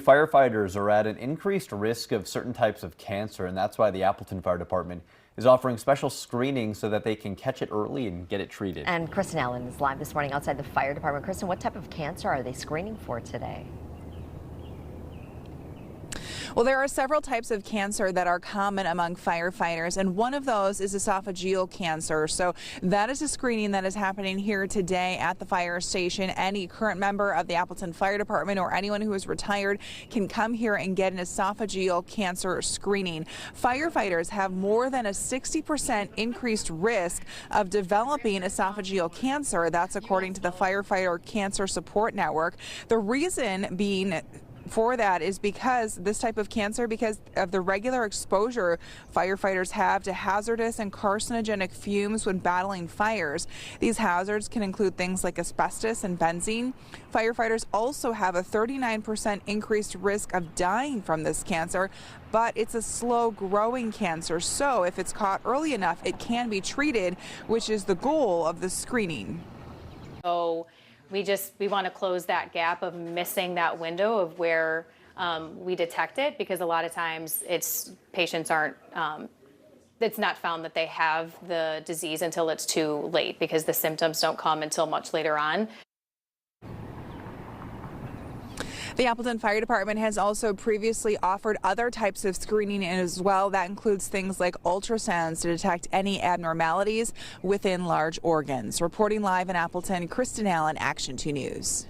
Firefighters are at an increased risk of certain types of cancer, and that's why the Appleton Fire Department is offering special screening so that they can catch it early and get it treated. And Kristen Allen is live this morning outside the fire department. Kristen, what type of cancer are they screening for today? Well, there are several types of cancer that are common among firefighters, and one of those is esophageal cancer. So that is a screening that is happening here today at the fire station. Any current member of the Appleton Fire Department or anyone who is retired can come here and get an esophageal cancer screening. Firefighters have more than a 60% increased risk of developing esophageal cancer. That's according to the Firefighter Cancer Support Network. The reason being for that is because this type of cancer, because of the regular exposure firefighters have to hazardous and carcinogenic fumes when battling fires. These hazards can include things like asbestos and benzene. Firefighters also have a 39% increased risk of dying from this cancer, but it's a slow growing cancer. So if it's caught early enough, it can be treated, which is the goal of the screening. So we want to close that gap of missing that window of where we detect it, because a lot of times patients aren't, it's not found that they have the disease until it's too late, because the symptoms don't come until much later on. The Appleton Fire Department has also previously offered other types of screening as well. That includes things like ultrasounds to detect any abnormalities within large organs. Reporting live in Appleton, Kristen Allen, Action 2 News.